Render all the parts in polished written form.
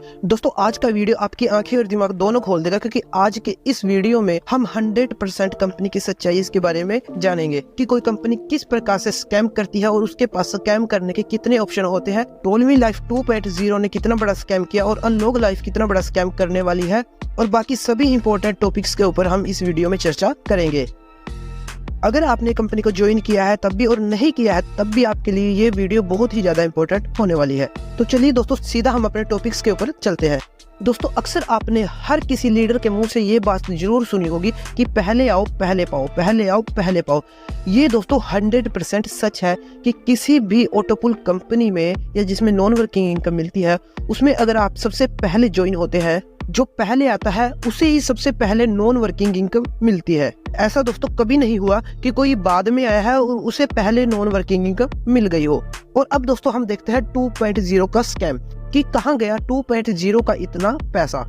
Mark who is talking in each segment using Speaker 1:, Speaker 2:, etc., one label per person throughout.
Speaker 1: दोस्तों आज का वीडियो आपकी आंखें और दिमाग दोनों खोल देगा, क्योंकि आज के इस वीडियो में हम 100% कंपनी की सच्चाई इसके बारे में जानेंगे कि कोई कंपनी किस प्रकार से स्कैम करती है और उसके पास स्कैम करने के कितने ऑप्शन होते हैं। टोलमी लाइफ 2.0 ने कितना बड़ा स्कैम किया और अनलॉक लाइफ कितना बड़ा स्कैम करने वाली है, और बाकी सभी इंपॉर्टेंट टॉपिक्स के ऊपर हम इस वीडियो में चर्चा करेंगे। अगर आपने कंपनी को ज्वाइन किया है तब भी और नहीं किया है तब भी आपके लिए ये वीडियो बहुत ही ज्यादा इंपॉर्टेंट होने वाली है। तो चलिए दोस्तों सीधा हम अपने टॉपिक्स के ऊपर चलते हैं। दोस्तों अक्सर आपने हर किसी लीडर के मुंह से ये बात जरूर सुनी होगी कि पहले आओ पहले पाओ, पहले आओ पहले पाओ। ये दोस्तों 100% सच है कि किसी भी ऑटोपुल कंपनी में या जिसमें नॉन वर्किंग इनकम मिलती है उसमें अगर आप सबसे पहले ज्वाइन होते हैं, जो पहले आता है उसे ही सबसे पहले नॉन वर्किंग इनकम मिलती है। ऐसा दोस्तों कभी नहीं हुआ कि कोई बाद में आया है और उसे पहले नॉन वर्किंग इनकम मिल गई हो। और अब दोस्तों हम देखते हैं 2.0 का स्कैम कि कहां गया 2.0 का इतना पैसा।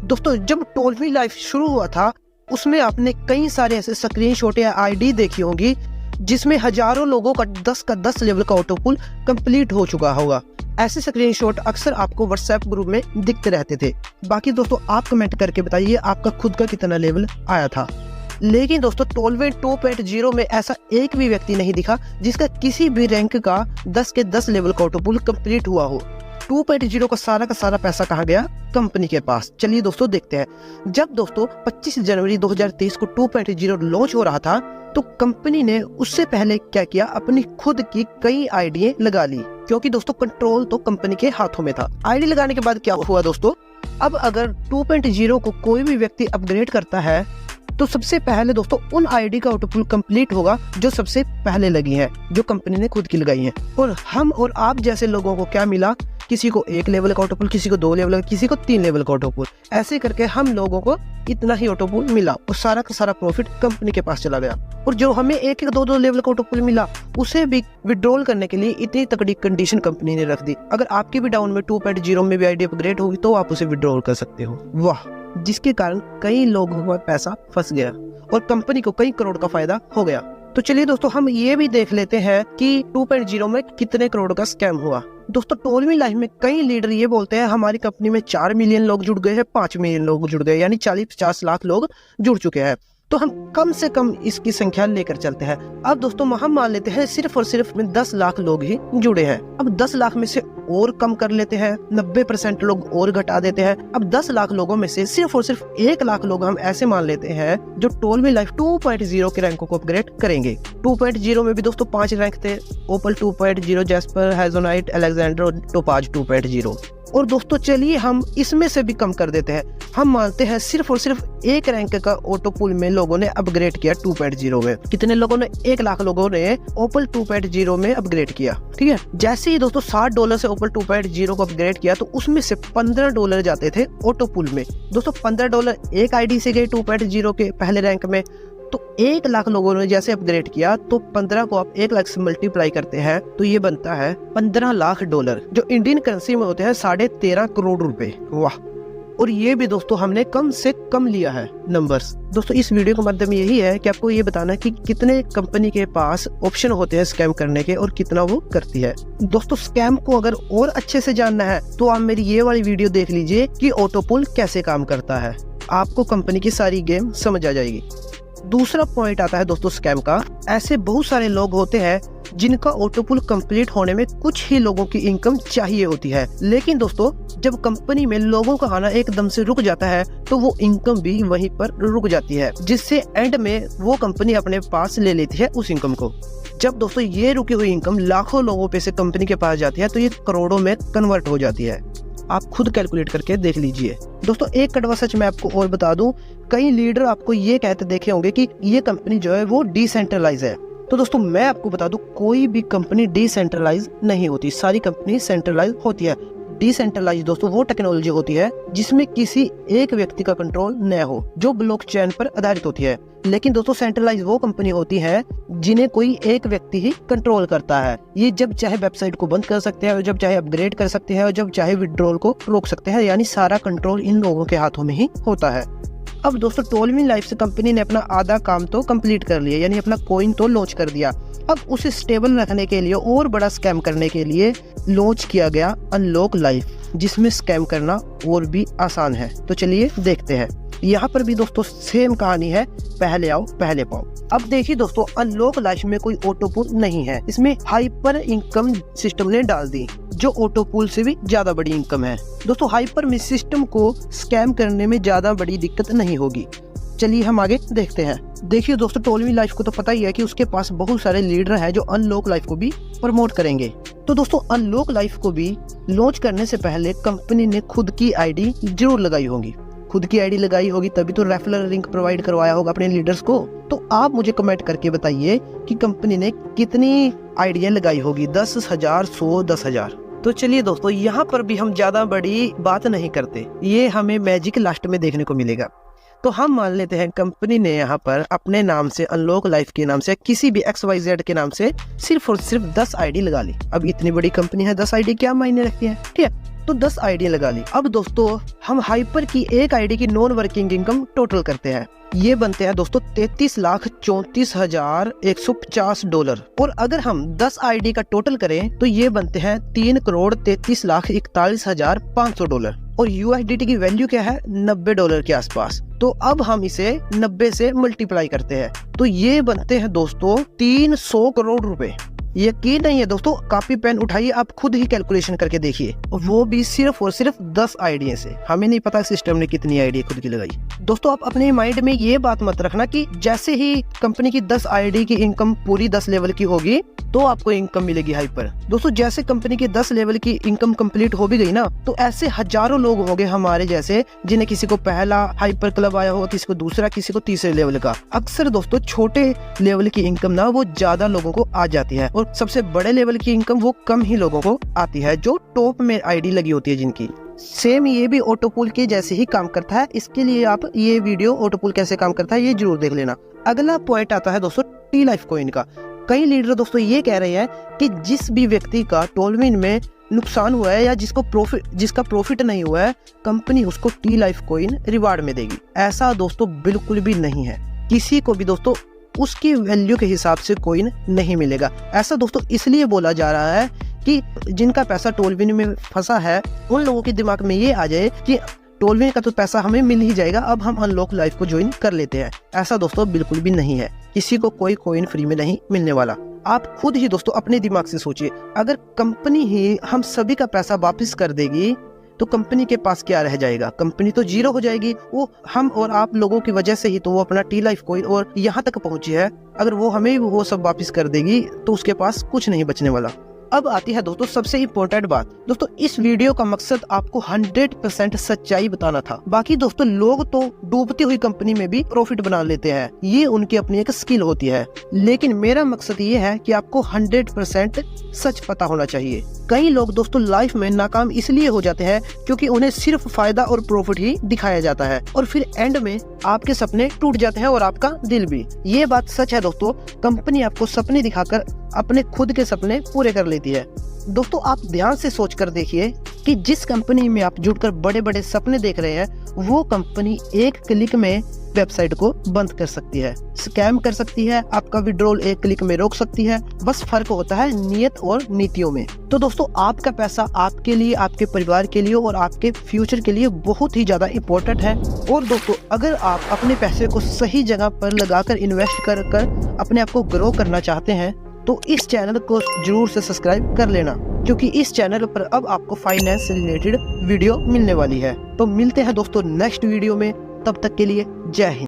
Speaker 1: दोस्तों जब टोलमी लाइफ शुरू हुआ था उसमें आपने कई सारे ऐसे स्क्रीनशॉट या आईडी देखी होंगी जिसमें हजारों लोगों का 10 का 10 लेवल का ऑटोपुल कंप्लीट हो चुका होगा। ऐसे स्क्रीनशॉट अक्सर आपको व्हाट्सएप ग्रुप में दिखते रहते थे। बाकी दोस्तों आप कमेंट करके बताइए आपका खुद का कितना लेवल आया था। लेकिन दोस्तों टोलमी 2.0 में ऐसा एक भी व्यक्ति नहीं दिखा जिसका किसी भी रैंक का 10 के 10 लेवल का ऑटोपुल कंप्लीट हुआ हो। 2.0 का सारा पैसा कहाँ गया? कंपनी के पास। चलिए दोस्तों देखते हैं। जब दोस्तों 25 जनवरी 2023 को 2.0 लॉन्च हो रहा था तो कंपनी ने उससे पहले क्या किया, अपनी खुद की कई आईडी लगा ली, क्योंकि दोस्तों कंट्रोल तो कंपनी के हाथों में था। आईडी लगाने के बाद क्या हुआ दोस्तों, अब अगर 2.0 को कोई भी व्यक्ति अपग्रेड करता है तो सबसे पहले दोस्तों उन आईडी का ऑटोपुल कंप्लीट होगा जो सबसे पहले लगी है, जो कंपनी ने खुद की लगाई है। और हम और आप जैसे लोगों को क्या मिला, किसी को 1 लेवल का ऑटोपुल, किसी को 2 लेवल, किसी को 3 लेवल का ऑटोपुल। ऐसे करके हम लोगों को इतना ही ऑटोपुल मिला और सारा का सारा प्रॉफिट कंपनी के पास चला गया। और जो हमें 1-1, 2-2 लेवल का ऑटोपुल मिला उसे भी विड्रॉल करने के लिए इतनी तगड़ी कंडीशन कंपनी ने रख दी। अगर आपकी भी डाउन में 2.0 में भी आईडी अपग्रेड होगी तो आप उसे विड्रॉल कर सकते हो। वाह, जिसके कारण कई लोगों का पैसा फंस गया और कंपनी को कई करोड़ का फायदा हो गया। तो चलिए दोस्तों हम ये भी देख लेते हैं कि 2.0 में कितने करोड़ का स्कैम हुआ। दोस्तों टोलमी लाइफ में कई लीडर ये बोलते हैं हमारी कंपनी में 4 मिलियन लोग जुड़ गए हैं, 5 मिलियन लोग जुड़ गए, यानी 40-50 लाख लोग जुड़ चुके हैं। तो हम कम से कम इसकी संख्या लेकर चलते हैं। अब दोस्तों हम मान लेते हैं सिर्फ और सिर्फ में 10 लाख लोग ही जुड़े हैं। अब 10 लाख में से और कम कर लेते हैं, 90% लोग और घटा देते हैं। अब 10 लाख लोगों में से सिर्फ और सिर्फ 1 लाख लोग हम ऐसे मान लेते हैं जो टोलमी लाइफ 2.0 के रैंकों को अपग्रेड करेंगे। 2.0 में भी दोस्तों 5 रैंक थे, ओपल 2.0, जैस्पर, हेजोनाइट, अलेक्जेंडर और टोपाज 2.0। और दोस्तों चलिए हम इसमें से भी कम कर देते हैं, हम मानते हैं सिर्फ और सिर्फ 1 रैंक का ऑटोपुल में लोगों ने अपग्रेड किया 2.0 में। कितने लोगों ने? 1 लाख लोगों ने ओपल 2.0 में अपग्रेड किया। ठीक है, जैसे ही दोस्तों $60 से ओपल 2.0 को अपग्रेड किया तो उसमें से $15 जाते थे ऑटोपुल में। दोस्तों $15 एक आईडी से गए 2.0 के पहले रैंक में। तो 1 लाख लोगों ने जैसे अपग्रेड किया तो 15 को आप 1 लाख से मल्टीप्लाई करते हैं तो ये बनता है $15 लाख, जो इंडियन करेंसी में होते हैं 13.5 करोड़ रुपए। वाह, और ये भी दोस्तों हमने कम से कम लिया है नंबर्स। दोस्तों इस वीडियो का मतलब यही है कि आपको ये बताना कि कितने कंपनी के पास ऑप्शन होते हैं स्कैम करने के और कितना वो करती है। दोस्तों स्कैम को अगर और अच्छे से जानना है तो आप मेरी ये वाली वीडियो देख लीजिए कि ऑटोपुल कैसे काम करता है, आपको कंपनी की सारी गेम समझ आ जाएगी। दूसरा पॉइंट आता है दोस्तों स्कैम का, ऐसे बहुत सारे लोग होते हैं जिनका ऑटोपुल कंप्लीट होने में कुछ ही लोगों की इनकम चाहिए होती है, लेकिन दोस्तों जब कंपनी में लोगों का आना एकदम से रुक जाता है तो वो इनकम भी वहीं पर रुक जाती है, जिससे एंड में वो कंपनी अपने पास ले लेती है उस इनकम को। जब दोस्तों ये रुकी हुई इनकम लाखों लोगों पे से कंपनी के पास जाती है तो ये करोड़ों में कन्वर्ट हो जाती है। आप खुद कैलकुलेट करके देख लीजिए। दोस्तों एक कड़वा सच मैं आपको और बता दूं, कई लीडर आपको ये कहते देखे होंगे कि ये कंपनी जो है वो डिसेंट्रलाइज है। तो दोस्तों मैं आपको बता दूं कोई भी कंपनी डिसेंट्रलाइज नहीं होती, सारी कंपनी सेंट्रलाइज होती है। डिसेंट्रलाइज दोस्तों वो टेक्नोलॉजी होती है जिसमें किसी एक व्यक्ति का कंट्रोल न हो, जो ब्लॉकचेन पर आधारित होती है। लेकिन दोस्तों सेंट्रलाइज वो कंपनी होती है जिन्हें कोई एक व्यक्ति ही कंट्रोल करता है। ये जब चाहे वेबसाइट को बंद कर सकते हैं और जब चाहे अपग्रेड कर सकते हैं और जब चाहे विड्रॉल को रोक सकते हैं, यानी सारा कंट्रोल इन लोगों के हाथों में ही होता है। अब दोस्तों टोलमी लाइफ से कंपनी ने अपना आधा काम तो कंप्लीट कर लिया, यानी अपना कॉइन तो लॉन्च कर दिया। अब उसे स्टेबल रखने के लिए और बड़ा स्कैम करने के लिए लॉन्च किया गया अनलॉक लाइफ। जिसमें स्कैम करना और भी आसान है। तो चलिए देखते हैं। यहाँ पर भी दोस्तों सेम कहानी है, पहले आओ पहले पाओ। अब देखिए दोस्तों, अनलॉक लाइफ में कोई ऑटो पुल नहीं है, इसमें हाइपर इनकम सिस्टम ने डाल दी, जो ऑटो पुल से भी ज्यादा बड़ी इनकम है। दोस्तों हाइपर में सिस्टम को स्कैम करने में ज्यादा बड़ी दिक्कत नहीं होगी। चलिए हम आगे देखते हैं। देखिए दोस्तों, टोलमी लाइफ को तो पता ही है कि उसके पास बहुत सारे लीडर हैं जो अनलॉक लाइफ को भी प्रमोट करेंगे। तो दोस्तों अनलॉक लाइफ को भी लॉन्च करने से पहले कंपनी ने खुद की आईडी जरूर लगाई होगी। खुद की आईडी लगाई होगी तभी तो रेफरल लिंक प्रोवाइड करवाया होगा अपने लीडर्स को। तो आप मुझे कमेंट करके बताइए कि कंपनी ने कितनी आईडियां लगाई होगी, 10,000, 100, 10,000। तो चलिए दोस्तों, यहाँ पर भी हम ज्यादा बड़ी बात नहीं करते, ये हमें मैजिक लास्ट में देखने को मिलेगा। तो हम मान लेते हैं कंपनी ने यहाँ पर अपने नाम से, अनलॉक लाइफ के नाम से, किसी भी XYZ के नाम से सिर्फ और सिर्फ 10 आईडी लगा ली। अब इतनी बड़ी कंपनी है, 10 आईडी क्या मायने रखती है, ठीक है। तो 10 आईडी लगा ली। अब दोस्तों हम हाइपर की एक आईडी की नॉन वर्किंग इनकम टोटल करते हैं, ये बनते हैं दोस्तों $33,34,150। और अगर हम 10 आईडी का टोटल करें तो ये बनते हैं $3,33,41,500। और USDT की वैल्यू क्या है, $90 के आसपास। तो अब हम इसे 90 से मल्टीप्लाई करते हैं तो ये बनते हैं दोस्तों 300 करोड़ रुपए। यकीन नहीं है दोस्तों, कॉपी पेन उठाइए, आप खुद ही कैलकुलेशन करके देखिए, वो भी सिर्फ और सिर्फ 10 आईडी से। हमें नहीं पता सिस्टम ने कितनी आईडी खुद की लगाई। दोस्तों आप अपने माइंड में ये बात मत रखना कि जैसे ही कंपनी की 10 आईडी की इनकम पूरी 10 लेवल की होगी तो आपको इनकम मिलेगी हाइपर। दोस्तों जैसे कंपनी की 10 लेवल की इनकम कंप्लीट हो भी गई ना, तो ऐसे हजारों लोग होंगे हमारे जैसे, जिन्हें किसी को पहला हाइपर क्लब आया होगा, किसी को दूसरा, किसी को तीसरे लेवल का। अक्सर दोस्तों छोटे लेवल की इनकम ना वो ज्यादा लोगों को आ जाती है, और सबसे बड़े लेवल की इनकम वो कम ही लोगों को आती है जो टॉप में आईडी लगी होती है जिनकी। सेम ये भी ऑटोपुल के जैसे ही काम करता है। इसके लिए आप ये वीडियो ऑटोपुल कैसे काम करता है ये जरूर देख लेना। अगला पॉइंट आता है दोस्तों टी लाइफ कॉइन का। कई लीडर दोस्तों ये कह रहे हैं कि जिस भी व्यक्ति का टोलमिन में नुकसान हुआ है या जिसका प्रॉफिट नहीं हुआ है, कंपनी उसको टी लाइफ कॉइन रिवार्ड में देगी। ऐसा दोस्तों बिल्कुल भी नहीं है। किसी को भी दोस्तों उसकी वैल्यू के हिसाब से कॉइन नहीं मिलेगा। ऐसा दोस्तों इसलिए बोला जा रहा है कि जिनका पैसा टोलविन में फंसा है उन लोगों के दिमाग में ये आ जाए कि टोलविन का तो पैसा हमें मिल ही जाएगा, अब हम अनलॉक लाइफ को ज्वाइन कर लेते हैं। ऐसा दोस्तों बिल्कुल भी नहीं है, किसी को कोई कॉइन फ्री में नहीं मिलने वाला। आप खुद ही दोस्तों अपने दिमाग से सोचिए, अगर कंपनी ही हम सभी का पैसा वापस कर देगी तो कंपनी के पास क्या रह जाएगा? कंपनी तो जीरो हो जाएगी। वो हम और आप लोगों की वजह से ही तो वो अपना टी लाइफ कॉइन और यहाँ तक पहुंची है। अगर वो हमें वो सब वापस कर देगी तो उसके पास कुछ नहीं बचने वाला। अब आती है दोस्तों सबसे इम्पोर्टेंट बात। दोस्तों इस वीडियो का मकसद आपको 100% सच्चाई बताना था। बाकी दोस्तों लोग तो डूबती हुई कंपनी में भी प्रॉफिट बना लेते हैं, ये उनकी अपनी एक स्किल होती है। लेकिन मेरा मकसद ये है कि आपको 100% सच पता होना चाहिए। कई लोग दोस्तों लाइफ में नाकाम इसलिए हो जाते हैं क्योंकि उन्हें सिर्फ फायदा और प्रॉफिट ही दिखाया जाता है, और फिर एंड में आपके सपने टूट जाते हैं और आपका दिल भी। ये बात सच है दोस्तों, कंपनी आपको सपने दिखाकर अपने खुद के सपने पूरे कर लेती है। दोस्तों आप ध्यान से सोच कर देखिए कि जिस कंपनी में आप जुड़कर बड़े बड़े सपने देख रहे हैं, वो कंपनी एक क्लिक में वेबसाइट को बंद कर सकती है, स्कैम कर सकती है, आपका विड्रॉल एक क्लिक में रोक सकती है। बस फर्क होता है नियत और नीतियों में। तो दोस्तों आपका पैसा आपके लिए, आपके परिवार के लिए और आपके फ्यूचर के लिए बहुत ही ज्यादा इम्पोर्टेंट है। और दोस्तों अगर आप अपने पैसे को सही जगह पर लगाकर इन्वेस्ट कर अपने आप को ग्रो करना चाहते हैं तो इस चैनल को जरूर से सब्सक्राइब कर लेना, क्योंकि इस चैनल पर अब आपको फाइनेंस से रिलेटेड वीडियो मिलने वाली है। तो मिलते हैं दोस्तों नेक्स्ट वीडियो में, तब तक के लिए जय हिंद।